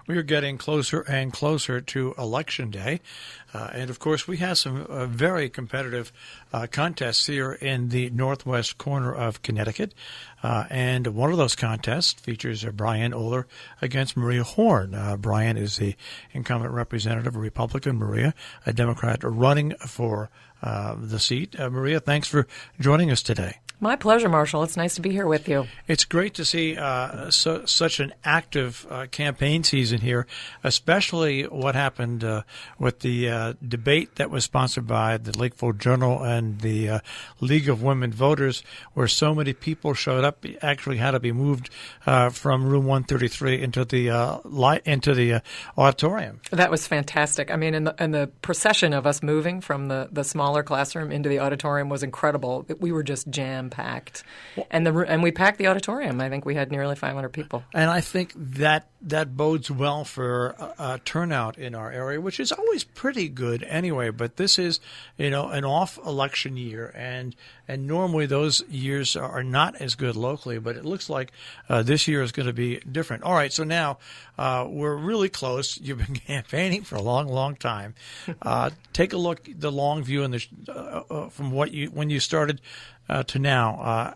We are getting closer and closer to Election Day. And, of course, we have some very competitive contests here in the northwest corner of Connecticut. And one of those contests features Brian Oler against Maria Horn. Brian is the incumbent representative, a Republican, Maria, a Democrat, running for the seat. Maria, thanks for joining us today. My pleasure, Marshall. It's nice to be here with you. It's great to see such an active campaign season here, especially what happened with the debate that was sponsored by the Lakeville Journal and the League of Women Voters, where so many people showed up, actually had to be moved from room 133 into the auditorium. That was fantastic. I mean, and the procession of us moving from the smaller classroom into the auditorium was incredible. We were just jam-packed. And we packed the auditorium. I think we had nearly 500 people. And I think that bodes well for turnout in our area, which is always pretty good anyway. But this is, an off-election year, and normally those years are not as good locally. But it looks like this year is going to be different. All right, so now we're really close. You've been campaigning for a long, long time. Take a look at the long view in from when you started to now.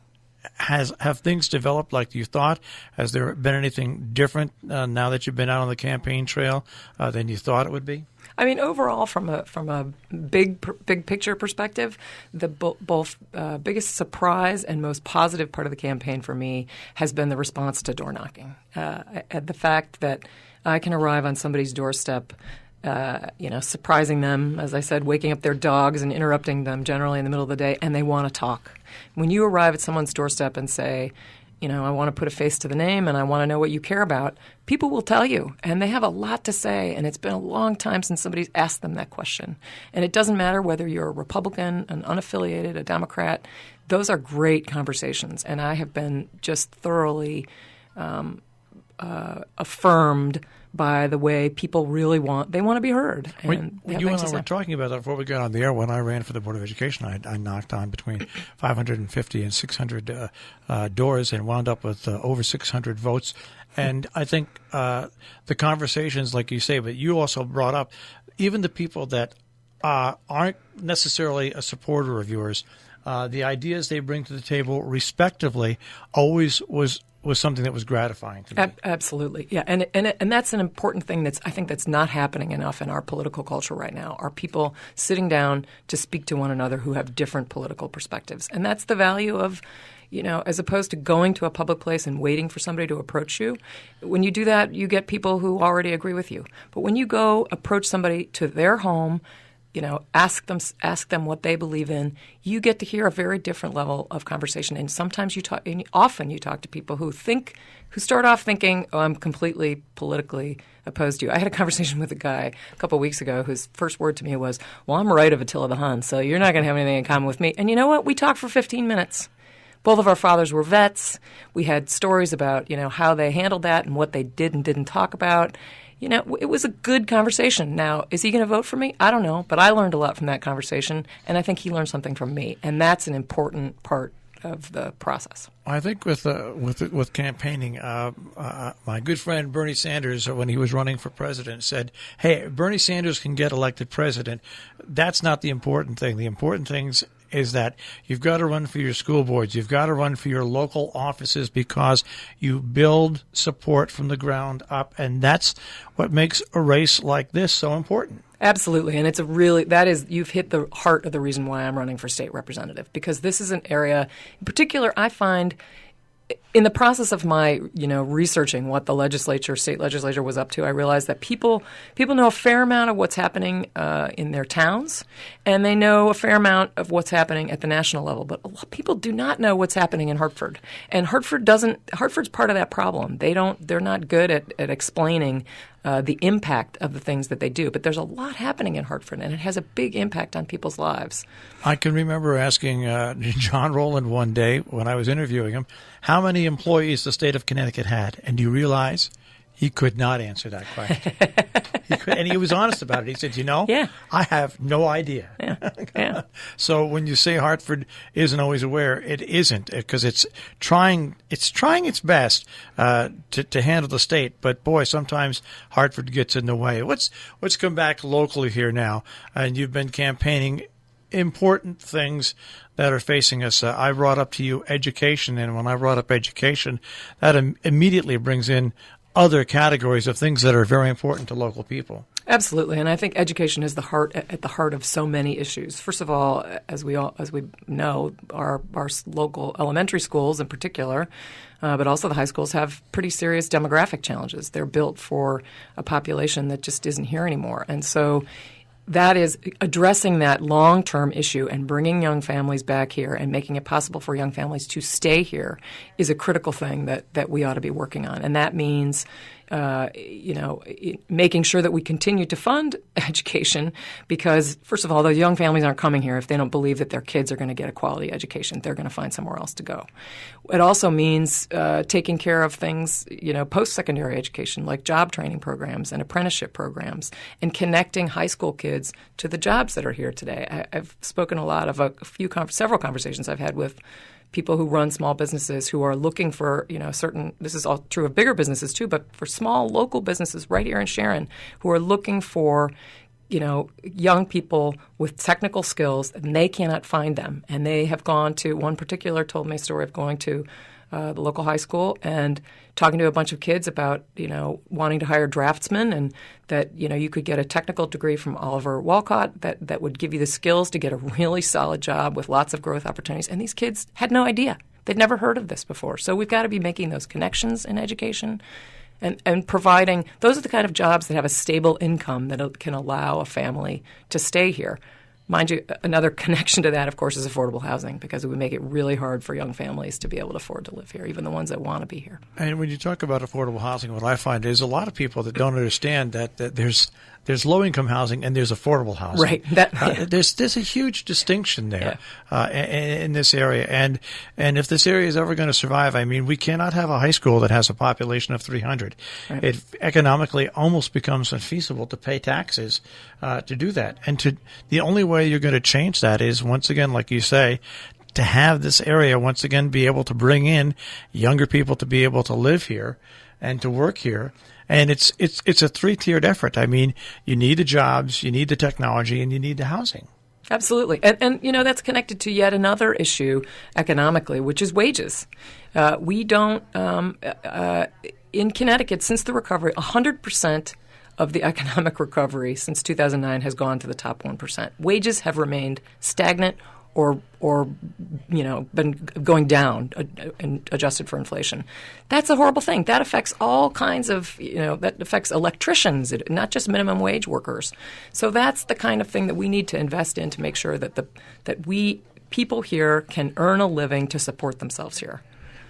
Have things developed like you thought? Has there been anything different now that you've been out on the campaign trail than you thought it would be? I mean, overall, from a big picture perspective, the both biggest surprise and most positive part of the campaign for me has been the response to door knocking. The fact that I can arrive on somebody's doorstep, surprising them, as I said, waking up their dogs and interrupting them generally in the middle of the day, and they want to talk. When you arrive at someone's doorstep and say, I want to put a face to the name and I want to know what you care about, people will tell you, and they have a lot to say, and it's been a long time since somebody's asked them that question. And it doesn't matter whether you're a Republican, an unaffiliated, a Democrat. Those are great conversations, and I have been just thoroughly affirmed by the way people really want to be heard. And you and I were talking about that before we got on the air. When I ran for the Board of Education, I knocked on between 550 and 600 doors and wound up with over 600 votes. And I think the conversations, like you say, but you also brought up, even the people that aren't necessarily a supporter of yours, the ideas they bring to the table respectively always was something that was gratifying to me. Absolutely, yeah, and that's an important thing I think that's not happening enough in our political culture right now. Are people sitting down to speak to one another who have different political perspectives, and that's the value of, as opposed to going to a public place and waiting for somebody to approach you. When you do that, you get people who already agree with you. But when you go approach somebody to their home, ask them what they believe in, you get to hear a very different level of conversation. And sometimes often you talk to people who start off thinking, oh, I'm completely politically opposed to you. I had a conversation with a guy a couple of weeks ago whose first word to me was, well, I'm right of Attila the Hun, so you're not going to have anything in common with me. And you know what? We talked for 15 minutes. Both of our fathers were vets. We had stories about, how they handled that and what they did and didn't talk about. It was a good conversation. Now, is he going to vote for me? I don't know, but I learned a lot from that conversation, and I think he learned something from me, and that's an important part of the process. I think with campaigning, my good friend Bernie Sanders, when he was running for president, said, "Hey, Bernie Sanders can get elected president. That's not the important thing. The important things is that you've got to run for your school boards. You've got to run for your local offices because you build support from the ground up, and that's what makes a race like this so important." Absolutely, and you've hit the heart of the reason why I'm running for state representative, because this is an area, in particular, I find in the process of my, researching what the state legislature was up to, I realized that people know a fair amount of what's happening in their towns, and they know a fair amount of what's happening at the national level. But a lot of people do not know what's happening in Hartford, and Hartford's part of that problem. They're not good at explaining the impact of the things that they do. But there's a lot happening in Hartford, and it has a big impact on people's lives. I can remember asking John Rowland one day when I was interviewing him how many employees the state of Connecticut had. And do you realize He could not answer that question. And he was honest about it. He said, Yeah. I have no idea. Yeah. So when you say Hartford isn't always aware, it isn't, because it's trying its best to handle the state. But boy, sometimes Hartford gets in the way. Let's come back locally here now. And you've been campaigning important things that are facing us. I brought up to you education, and when I brought up education, that immediately brings in other categories of things that are very important to local people. Absolutely, and I think education is at the heart of so many issues. First of all, as we know, our local elementary schools in particular, but also the high schools, have pretty serious demographic challenges. They're built for a population that just isn't here anymore, and so that is addressing that long-term issue and bringing young families back here and making it possible for young families to stay here is a critical thing that we ought to be working on. And that means making sure that we continue to fund education, because, first of all, those young families aren't coming here if they don't believe that their kids are going to get a quality education. They're going to find somewhere else to go. It also means taking care of things, post-secondary education, like job training programs and apprenticeship programs, and connecting high school kids to the jobs that are here today. I've spoken a lot of several conversations I've had with people who run small businesses who are looking for, this is all true of bigger businesses too, but for small local businesses right here in Sharon who are looking for, young people with technical skills, and they cannot find them. And they have gone to, one particular told me a story of going to the local high school and talking to a bunch of kids about, wanting to hire draftsmen, and that, you could get a technical degree from Oliver Wolcott that would give you the skills to get a really solid job with lots of growth opportunities. And these kids had no idea. They'd never heard of this before. So we've got to be making those connections in education and providing – those are the kind of jobs that have a stable income that can allow a family to stay here. Mind you, another connection to that, of course, is affordable housing, because it would make it really hard for young families to be able to afford to live here, even the ones that want to be here. And when you talk about affordable housing, what I find is a lot of people that don't understand that there's low-income housing and there's affordable housing. Right. There's a huge distinction there in this area. And if this area is ever going to survive, we cannot have a high school that has a population of 300. Right. It economically almost becomes unfeasible to pay taxes to do that. And the only way you're going to change that is, once again, like you say, to have this area once again be able to bring in younger people to be able to live here and to work here. And it's a three-tiered effort. You need the jobs, you need the technology, and you need the housing. Absolutely. And that's connected to yet another issue economically, which is wages. We don't in Connecticut, since the recovery, 100% of the economic recovery since 2009 has gone to the top 1%. Wages have remained stagnant or been going down and adjusted for inflation. That's a horrible thing. That affects all kinds of, that affects electricians, not just minimum wage workers. So that's the kind of thing that we need to invest in to make sure that people here can earn a living to support themselves here.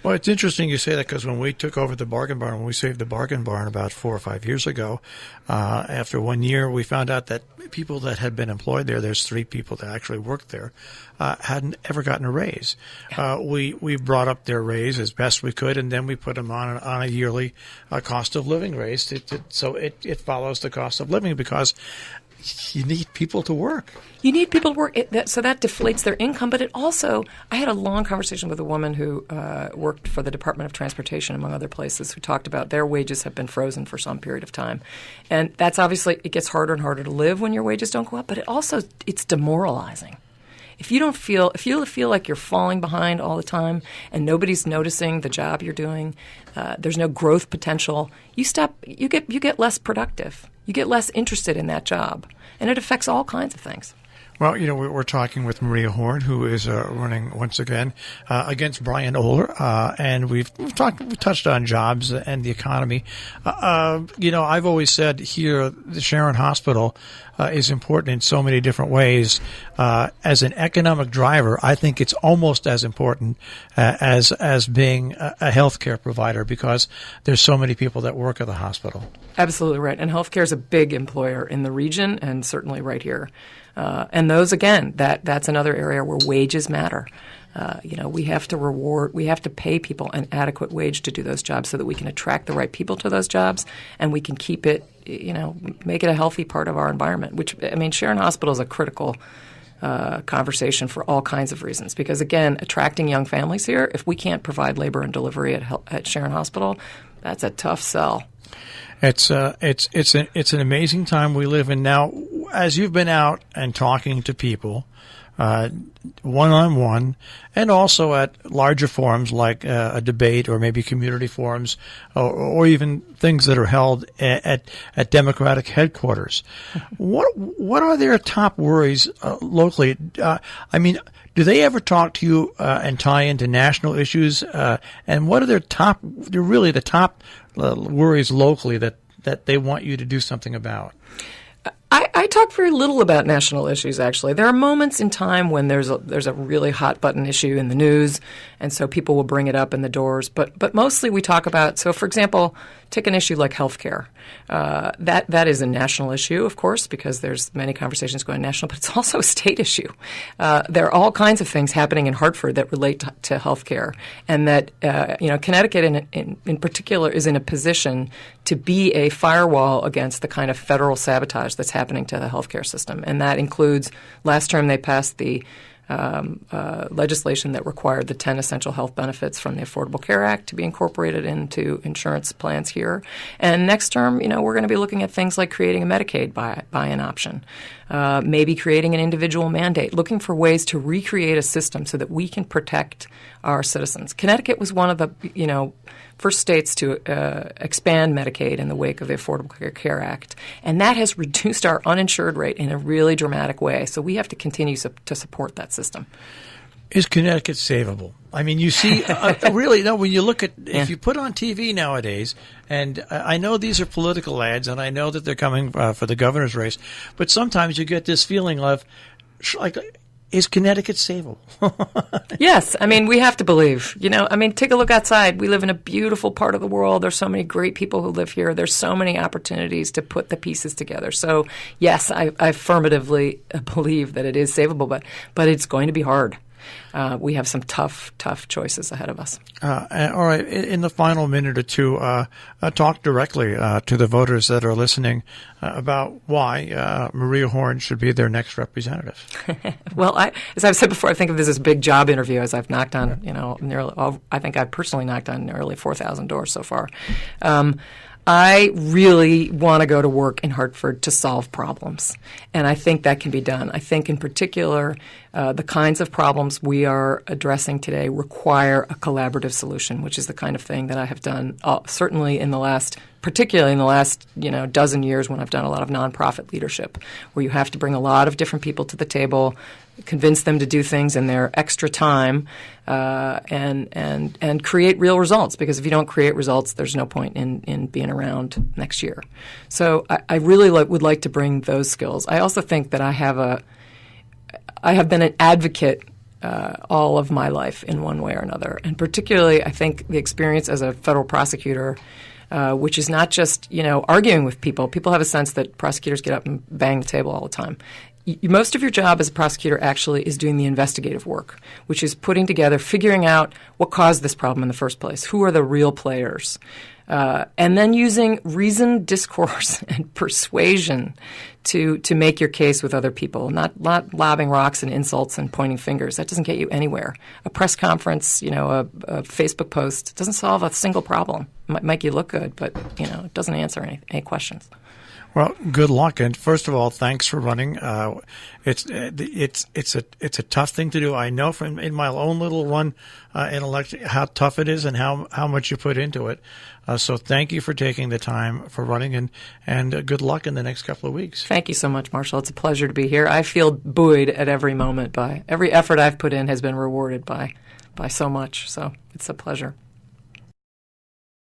Well, it's interesting you say that, because when we took over the Bargain Barn, when we saved the Bargain Barn about 4 or 5 years ago, after 1 year, we found out that people that had been employed there's 3 people that actually worked there, hadn't ever gotten a raise. We brought up their raise as best we could, and then we put them on a yearly cost of living raise so it follows the cost of living, because you need people to work. You need people to work. So that deflates their income. But it also, I had a long conversation with a woman who worked for the Department of Transportation, among other places, who talked about their wages have been frozen for some period of time. And that's obviously, it gets harder and harder to live when your wages don't go up. But it's demoralizing. If you feel like you're falling behind all the time and nobody's noticing the job you're doing, there's no growth potential, you get less productive. You get less interested in that job, and it affects all kinds of things. Well, we're talking with Maria Horn, who is running once again against Brian Oler, and we've touched on jobs and the economy. I've always said here the Sharon Hospital is important in so many different ways. As an economic driver, I think it's almost as important as being a healthcare provider, because there's so many people that work at the hospital. Absolutely right, and healthcare is a big employer in the region, and certainly right here. And those, again, that's another area where wages matter. We have to pay people an adequate wage to do those jobs so that we can attract the right people to those jobs and we can keep it, make it a healthy part of our environment, which, Sharon Hospital is a critical conversation for all kinds of reasons. Because, again, attracting young families here, if we can't provide labor and delivery at Sharon Hospital, that's a tough sell. It's an amazing time we live in now. As you've been out and talking to people, one-on-one, and also at larger forums like a debate or maybe community forums, or even things that are held at Democratic headquarters. What are their top worries locally? Do they ever talk to you and tie into national issues? And what are the top worries locally that they want you to do something about? I talk very little about national issues, actually. There are moments in time when there's a really hot button issue in the news, and so people will bring it up in the doors. But mostly we talk about, so for example, take an issue like healthcare. That is a national issue, of course, because there's many conversations going national, but it's also a state issue. There are all kinds of things happening in Hartford that relate to healthcare, and that Connecticut in particular is in a position to be a firewall against the kind of federal sabotage that's happening to the healthcare system. And that includes, last term they passed the legislation that required the 10 essential health benefits from the Affordable Care Act to be incorporated into insurance plans here. And next term, we're going to be looking at things like creating a Medicaid buy-in option, maybe creating an individual mandate, looking for ways to recreate a system so that we can protect our citizens. Connecticut was one of the, first states to expand Medicaid in the wake of the Affordable Care Act. And that has reduced our uninsured rate in a really dramatic way. So we have to continue to support that system. Is Connecticut savable? You see, really, no, when you look at, if you put on TV nowadays, and I know these are political ads, and I know that they're coming for the governor's race, but sometimes you get this feeling of, is Connecticut savable? Yes. We have to believe. Take a look outside. We live in a beautiful part of the world. There's so many great people who live here. There's so many opportunities to put the pieces together. So, yes, I affirmatively believe that it is savable, but it's going to be hard. We have some tough choices ahead of us. All right. In the final minute or two, talk directly to the voters that are listening about why Maria Horn should be their next representative. Well, as I've said before, I think of this as a big job interview, as I've knocked on, I think I've personally knocked on nearly 4,000 doors so far. I really want to go to work in Hartford to solve problems, and I think that can be done. I think in particular the kinds of problems we are addressing today require a collaborative solution, which is the kind of thing that I have done certainly particularly in the last dozen years when I've done a lot of nonprofit leadership, where you have to bring a lot of different people to the table, convince them to do things in their extra time, and create real results. Because if you don't create results, there's no point in being around next year. So I really would like to bring those skills. I also think that I have been an advocate all of my life in one way or another, and particularly I think the experience as a federal prosecutor. Which is not just, arguing with people. People have a sense that prosecutors get up and bang the table all the time. Most of your job as a prosecutor actually is doing the investigative work, which is figuring out what caused this problem in the first place. Who are the real players? And then using reasoned discourse and persuasion to make your case with other people, not lobbing rocks and insults and pointing fingers. That doesn't get you anywhere. A press conference, a Facebook post doesn't solve a single problem. It might make you look good, but it doesn't answer any questions. Well, good luck, and first of all, thanks for running. It's a tough thing to do. I know from in my own little run in election how tough it is and how much you put into it. So thank you for taking the time for running, and good luck in the next couple of weeks. Thank you so much, Marshall. It's a pleasure to be here. I feel buoyed at every moment by every effort I've put in has been rewarded by so much. So it's a pleasure.